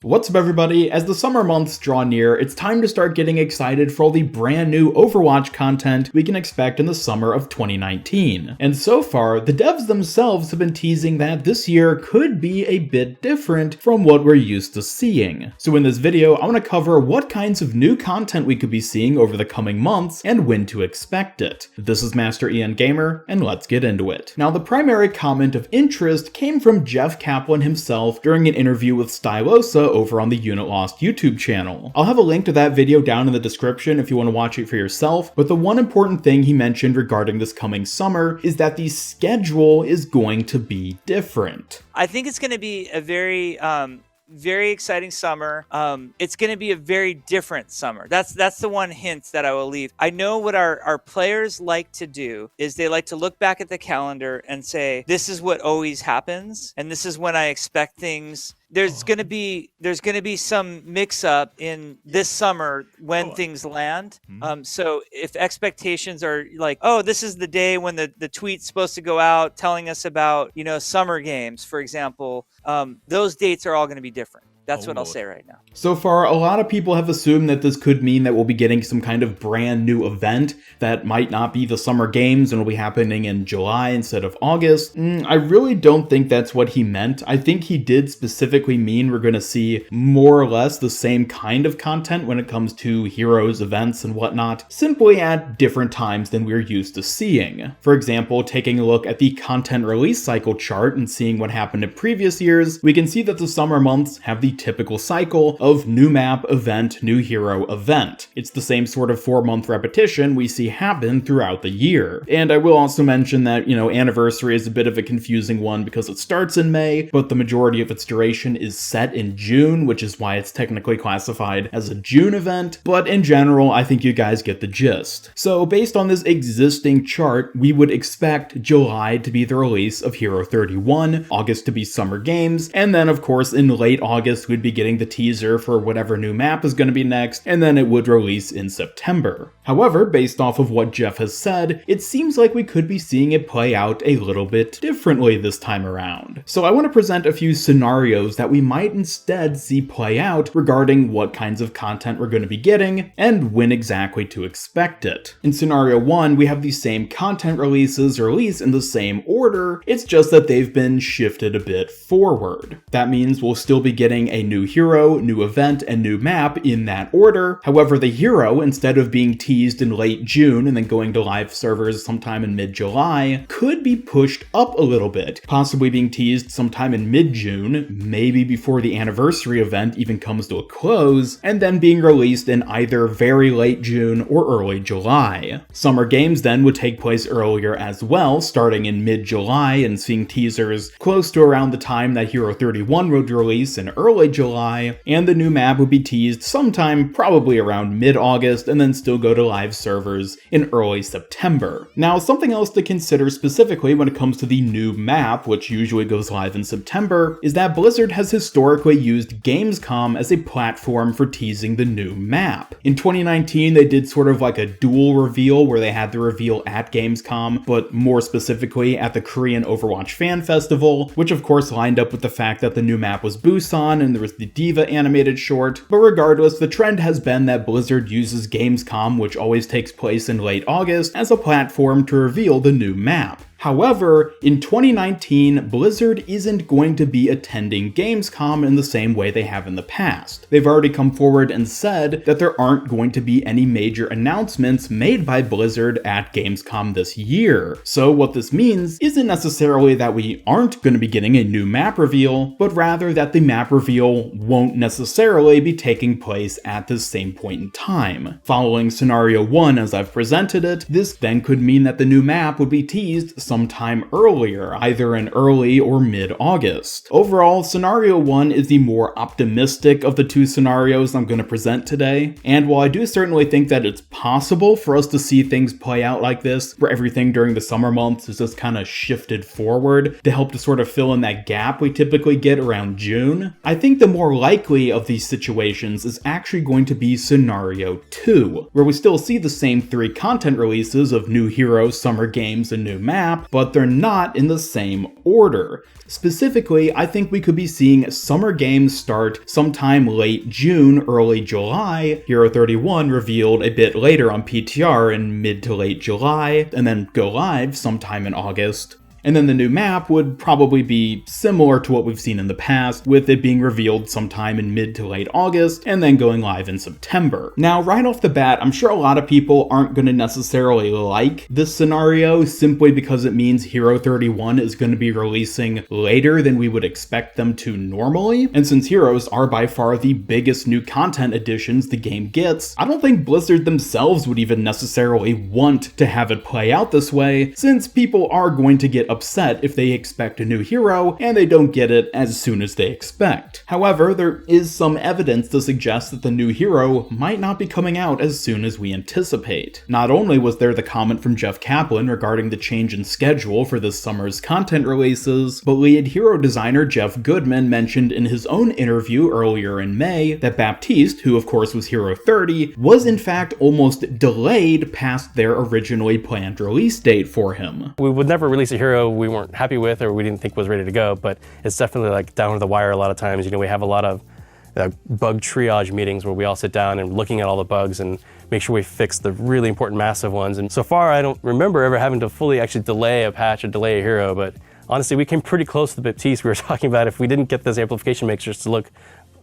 What's up everybody? As the summer months draw near, it's time to start getting excited for all the brand new Overwatch content we can expect in the summer of 2019. And so far, the devs themselves have been teasing that this year could be a bit different from what we're used to seeing. So in this video, I want to cover what kinds of new content we could be seeing over the coming months and when to expect it. This is Master Ian Gamer, and let's get into it. Now, the primary comment of interest came from Jeff Kaplan himself during an interview with Stylosa over on the Unit Lost YouTube channel. I'll have a link to that video down in the description if you want to watch it for yourself, but the one important thing he mentioned regarding this coming summer is that the schedule is going to be different. I think it's going to be a very exciting summer. It's going to be a very different summer. That's the one hint that I will leave. I know what our players like to do is they like to look back at the calendar and say, this is what always happens, and this is when I expect things. There's going to be some mix up in this summer when things land. So if expectations are like, oh, this is the day when the tweet's supposed to go out telling us about, summer games, for example, those dates are all going to be different. That's what I'll say right now. So far, a lot of people have assumed that this could mean that we'll be getting some kind of brand new event that might not be the Summer Games and will be happening in July instead of August. I really don't think that's what he meant. I think he did specifically mean we're going to see more or less the same kind of content when it comes to heroes, events, and whatnot, simply at different times than we're used to seeing. For example, taking a look at the content release cycle chart and seeing what happened in previous years, we can see that the summer months have the typical cycle of new map, event, new hero, event. It's the same sort of 4-month repetition we see happen throughout the year. And I will also mention that, anniversary is a bit of a confusing one because it starts in May, but the majority of its duration is set in June, which is why it's technically classified as a June event. But in general, I think you guys get the gist. So based on this existing chart, we would expect July to be the release of Hero 31, August to be Summer Games, and then of course in late August we'd be getting the teaser for whatever new map is going to be next, and then it would release in September. However, based off of what Jeff has said, it seems like we could be seeing it play out a little bit differently this time around. So I want to present a few scenarios that we might instead see play out regarding what kinds of content we're going to be getting and when exactly to expect it. In scenario 1, we have the same content releases released in the same order, it's just that they've been shifted a bit forward. That means we'll still be getting a new hero, new event, and new map in that order. However, the hero, instead of being teased in late June and then going to live servers sometime in mid-July, could be pushed up a little bit, possibly being teased sometime in mid-June, maybe before the anniversary event even comes to a close, and then being released in either very late June or early July. Summer Games then would take place earlier as well, starting in mid-July and seeing teasers close to around the time that Hero 31 would release in early July, and the new map would be teased sometime probably around mid-August and then still go to live servers in early September. Now, something else to consider specifically when it comes to the new map, which usually goes live in September, is that Blizzard has historically used Gamescom as a platform for teasing the new map. In 2019, they did sort of like a dual reveal where they had the reveal at Gamescom, but more specifically at the Korean Overwatch Fan Festival, which of course lined up with the fact that the new map was Busan and there was the Diva animated short. But regardless, the trend has been that Blizzard uses Gamescom, which always takes place in late August, as a platform to reveal the new map. However, in 2019, Blizzard isn't going to be attending Gamescom in the same way they have in the past. They've already come forward and said that there aren't going to be any major announcements made by Blizzard at Gamescom this year. So what this means isn't necessarily that we aren't going to be getting a new map reveal, but rather that the map reveal won't necessarily be taking place at the same point in time. Following scenario 1 as I've presented it, this then could mean that the new map would be teased sometime earlier, either in early or mid-August. Overall, scenario 1 is the more optimistic of the two scenarios I'm going to present today, and while I do certainly think that it's possible for us to see things play out like this, where everything during the summer months is just kind of shifted forward to help to sort of fill in that gap we typically get around June, I think the more likely of these situations is actually going to be scenario 2, where we still see the same 3 content releases of new heroes, summer games, and new map, but they're not in the same order. Specifically, I think we could be seeing summer games start sometime late June, early July, Hero 31 revealed a bit later on PTR in mid to late July, and then go live sometime in August. And then the new map would probably be similar to what we've seen in the past, with it being revealed sometime in mid to late August, and then going live in September. Now, right off the bat, I'm sure a lot of people aren't going to necessarily like this scenario, simply because it means Hero 31 is going to be releasing later than we would expect them to normally. And since Heroes are by far the biggest new content additions the game gets, I don't think Blizzard themselves would even necessarily want to have it play out this way, since people are going to get upset if they expect a new hero and they don't get it as soon as they expect. However, there is some evidence to suggest that the new hero might not be coming out as soon as we anticipate. Not only was there the comment from Jeff Kaplan regarding the change in schedule for this summer's content releases, but lead hero designer Jeff Goodman mentioned in his own interview earlier in May that Baptiste, who of course was Hero 30, was in fact almost delayed past their originally planned release date for him. We would never release a hero we weren't happy with or we didn't think was ready to go, but it's definitely like down to the wire a lot of times. You know, we have a lot of bug triage meetings where we all sit down and looking at all the bugs and make sure we fix the really important massive ones. And so far, I don't remember ever having to fully actually delay a patch or delay a hero, but honestly, we came pretty close to the Baptiste. We were talking about if we didn't get those amplification mixtures to look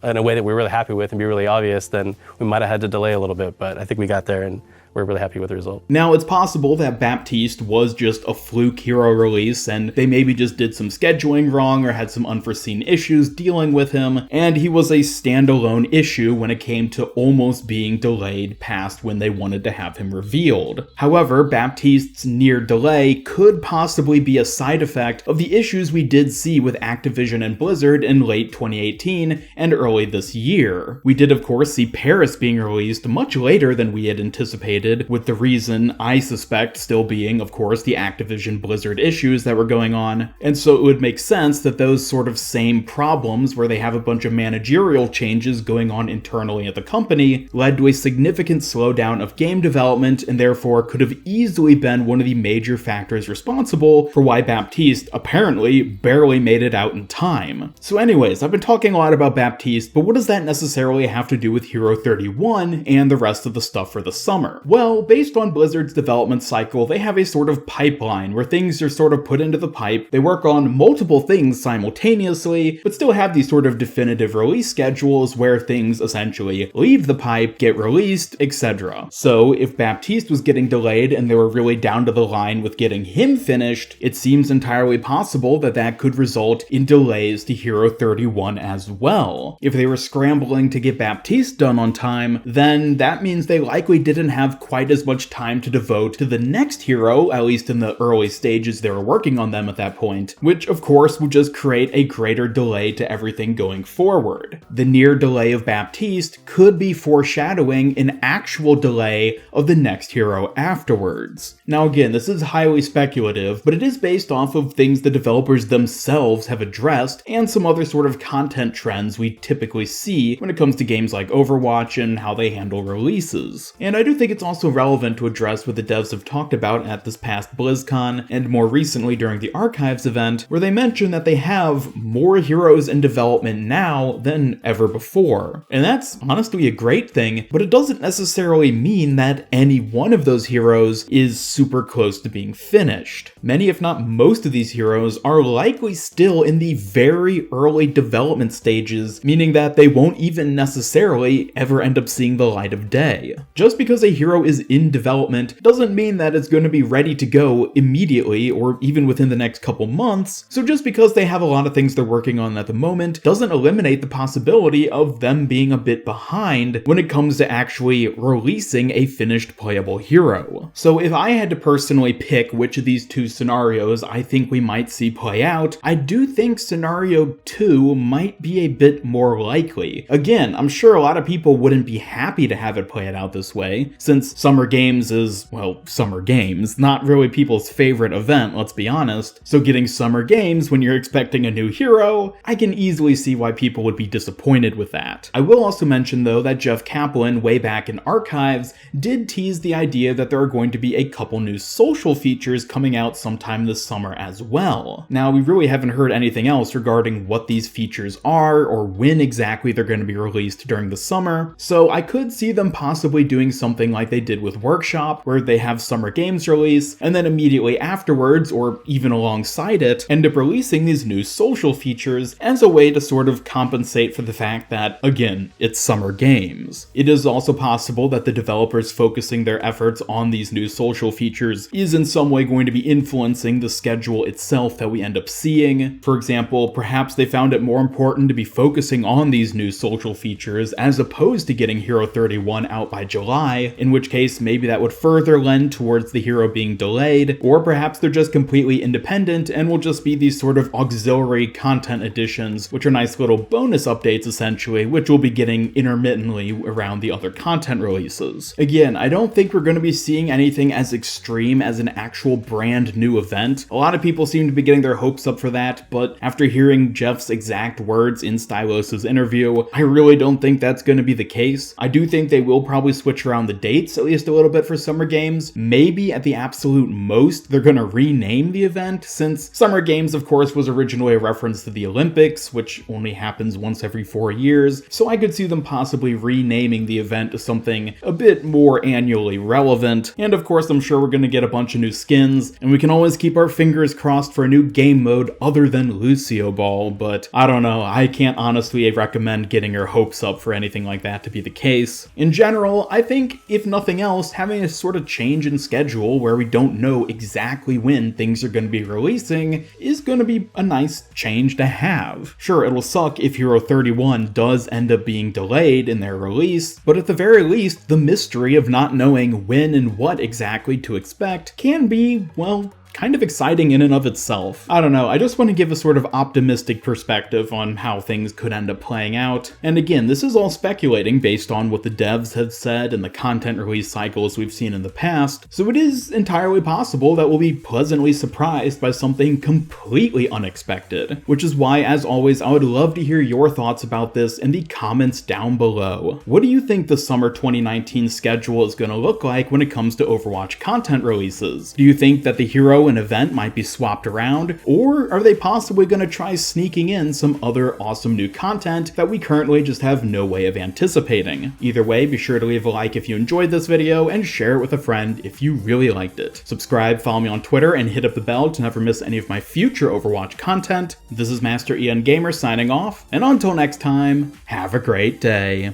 in a way that we're really happy with and be really obvious, then we might have had to delay a little bit, but I think we got there and we're really happy with the result. Now, it's possible that Baptiste was just a fluke hero release and they maybe just did some scheduling wrong or had some unforeseen issues dealing with him, and he was a standalone issue when it came to almost being delayed past when they wanted to have him revealed. However, Baptiste's near delay could possibly be a side effect of the issues we did see with Activision and Blizzard in late 2018 and early this year. We did, of course, see Paris being released much later than we had anticipated, with the reason, I suspect, still being, of course, the Activision Blizzard issues that were going on. And so it would make sense that those sort of same problems, where they have a bunch of managerial changes going on internally at the company, led to a significant slowdown of game development and therefore could have easily been one of the major factors responsible for why Baptiste apparently barely made it out in time. So anyways, I've been talking a lot about Baptiste, but what does that necessarily have to do with Hero 31 and the rest of the stuff for the summer? Well, based on Blizzard's development cycle, they have a sort of pipeline where things are sort of put into the pipe. They work on multiple things simultaneously, but still have these sort of definitive release schedules where things essentially leave the pipe, get released, etc. So if Baptiste was getting delayed and they were really down to the line with getting him finished, it seems entirely possible that that could result in delays to Hero 31 as well. If they were scrambling to get Baptiste done on time, then that means they likely didn't have quite as much time to devote to the next hero, at least in the early stages they were working on them at that point, which of course would just create a greater delay to everything going forward. The near delay of Baptiste could be foreshadowing an actual delay of the next hero afterwards. Now again, this is highly speculative, but it is based off of things the developers themselves have addressed and some other sort of content trends we typically see when it comes to games like Overwatch and how they handle releases. And I do think it's also relevant to address what the devs have talked about at this past BlizzCon and more recently during the Archives event, where they mentioned that they have more heroes in development now than ever before. And that's honestly a great thing, but it doesn't necessarily mean that any one of those heroes is super close to being finished. Many, if not most of these heroes are likely still in the very early development stages, meaning that they won't even necessarily ever end up seeing the light of day. Just because a hero is in development doesn't mean that it's going to be ready to go immediately or even within the next couple months, so just because they have a lot of things they're working on at the moment doesn't eliminate the possibility of them being a bit behind when it comes to actually releasing a finished playable hero. So if I had to personally pick which of these two scenarios I think we might see play out, I do think scenario 2 might be a bit more likely. Again, I'm sure a lot of people wouldn't be happy to have it play it out this way, since since Summer Games is, well, Summer Games, not really people's favorite event, let's be honest. So getting Summer Games when you're expecting a new hero, I can easily see why people would be disappointed with that. I will also mention though that Jeff Kaplan, way back in Archives, did tease the idea that there are going to be a couple new social features coming out sometime this summer as well. Now, we really haven't heard anything else regarding what these features are or when exactly they're going to be released during the summer, so I could see them possibly doing something like they did with Workshop, where they have Summer Games release, and then immediately afterwards, or even alongside it, end up releasing these new social features as a way to sort of compensate for the fact that, again, it's Summer Games. It is also possible that the developers focusing their efforts on these new social features is in some way going to be influencing the schedule itself that we end up seeing. For example, perhaps they found it more important to be focusing on these new social features as opposed to getting Hero 31 out by July, in which case maybe that would further lend towards the hero being delayed, or perhaps they're just completely independent and will just be these sort of auxiliary content additions, which are nice little bonus updates essentially, which we'll be getting intermittently around the other content releases. Again, I don't think we're going to be seeing anything as extreme as an actual brand new event. A lot of people seem to be getting their hopes up for that, but after hearing Jeff's exact words in Stylos' interview, I really don't think that's going to be the case. I do think they will probably switch around the dates at least a little bit for Summer Games. Maybe at the absolute most, they're going to rename the event, since Summer Games, of course, was originally a reference to the Olympics, which only happens once every 4 years, so I could see them possibly renaming the event to something a bit more annually relevant. And of course, I'm sure we're going to get a bunch of new skins, and we can always keep our fingers crossed for a new game mode other than Lucio Ball, but I don't know, I can't honestly recommend getting your hopes up for anything like that to be the case. In general, I think, if nothing else, having a sort of change in schedule where we don't know exactly when things are going to be releasing is going to be a nice change to have. Sure, it'll suck if Hero 31 does end up being delayed in their release, but at the very least, the mystery of not knowing when and what exactly to expect can be, well, kind of exciting in and of itself. I don't know, I just want to give a sort of optimistic perspective on how things could end up playing out. And again, this is all speculating based on what the devs have said and the content release cycles we've seen in the past, so it is entirely possible that we'll be pleasantly surprised by something completely unexpected. Which is why, as always, I would love to hear your thoughts about this in the comments down below. What do you think the summer 2019 schedule is going to look like when it comes to Overwatch content releases? Do you think that the hero and event might be swapped around, or are they possibly going to try sneaking in some other awesome new content that we currently just have no way of anticipating? Either way, be sure to leave a like if you enjoyed this video and share it with a friend if you really liked it. Subscribe, follow me on Twitter, and hit up the bell to never miss any of my future Overwatch content. This is Master Ian Gamer signing off, and until next time, have a great day.